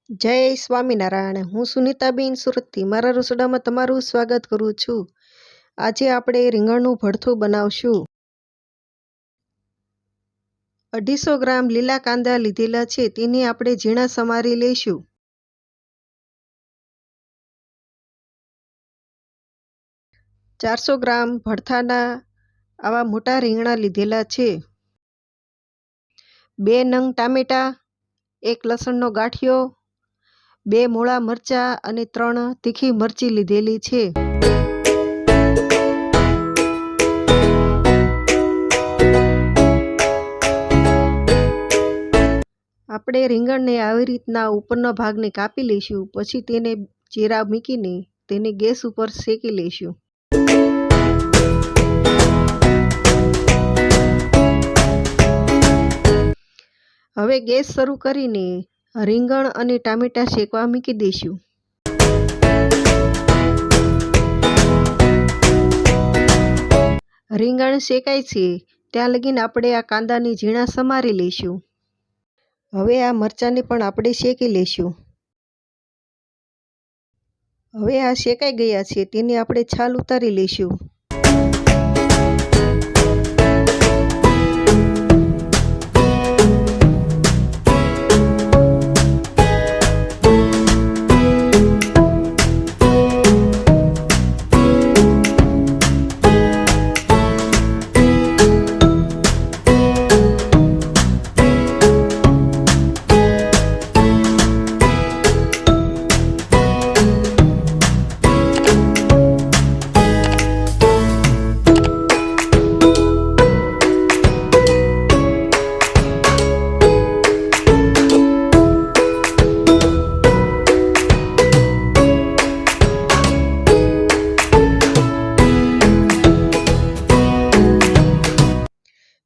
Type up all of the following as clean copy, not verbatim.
જય સ્વામિનારાયણ. હું સુનીતાબેન સુરતથી મારા રસોડામાં તમારું સ્વાગત કરું છું. આજે આપણે રીંગણનું ભરથું બનાવશું. 250 ગ્રામ લીલા કાંદા લીધેલા છે, તેને આપણે ઝીણા સમારી લઈશું. ચારસો ગ્રામ ભરથાના આવા મોટા રીંગણા લીધેલા છે. 2 નંગ ટામેટા, 1 લસણનો ગાંઠિયો, 2 મોળા મરચાં અને 3 તીખી મરચી લીધેલી છે. આપણે રીંગણને આવી રીતના ઉપરના ભાગને કાપી લઈશું. પછી તેને ચીરા મૂકીને તેને ગેસ ઉપર શેકી લઈશું. હવે ગેસ શરૂ કરીને રીંગણ અને ટામેટાં શેકવા મૂકી દઈશું. રીંગણ શેકાય છે ત્યાં લગીને આપણે આ કાંદાની ઝીણા સમારી લઈશું. હવે આ મરચાંને પણ આપણે શેકી લઈશું. હવે આ શેકાઈ ગયા છે, તેને આપણે છાલ ઉતારી લઈશું.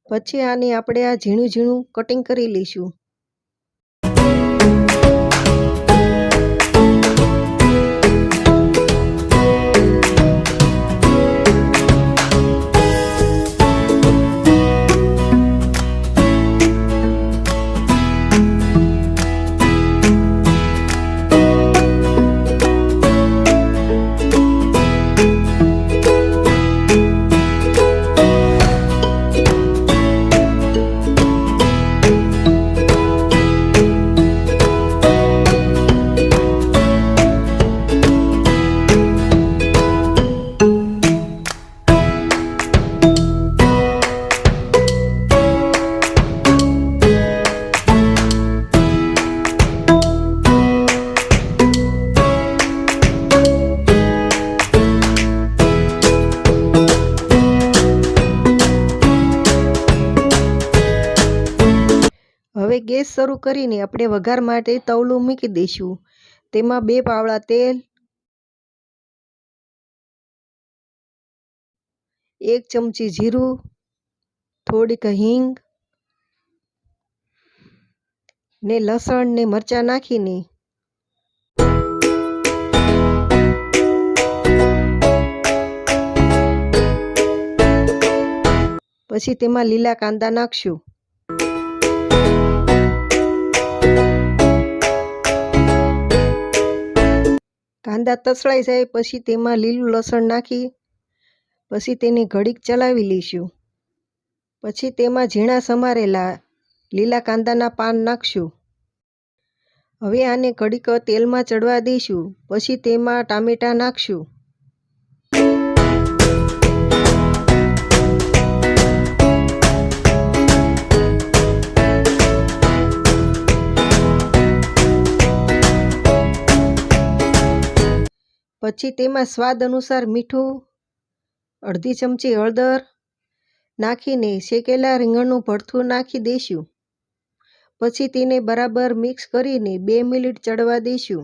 પછી આને આપણે આ ઝીણું ઝીણું કટિંગ કરી લઈશું. હવે ગેસ શરૂ કરીને આપણે વઘાર માટે તવલું મૂકી દઈશું. તેમાં 2 પાવડા તેલ, 1 ચમચી જીરું, થોડીક હિંગ ને લસણ ને મરચાં નાખીને પછી તેમાં લીલા કાંદા નાખશું. કાંદા તસળાઈ જાય પછી તેમાં લીલું લસણ નાખી પછી તેને ઘડીક ચલાવી લઈશું. પછી તેમાં ઝીણા સમારેલા લીલા કાંદાના પાન નાખશું. હવે આને ઘડીક તેલમાં ચડવા દઈશું. પછી તેમાં ટામેટાં નાખશું. પછી તેમાં સ્વાદ અનુસાર મીઠું, અડધી ચમચી હળદર નાખીને શેકેલા રીંગણનું ભરથું નાખી દઈશું. પછી તેને બરાબર મિક્સ કરીને 2 મિનિટ ચડવા દઈશું.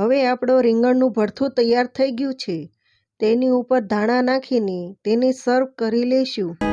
હવે આપણો રીંગણનું ભરથું તૈયાર થઈ ગયું છે. તેની ઉપર ધાણા નાખીને તેને સર્વ કરી લઈશું.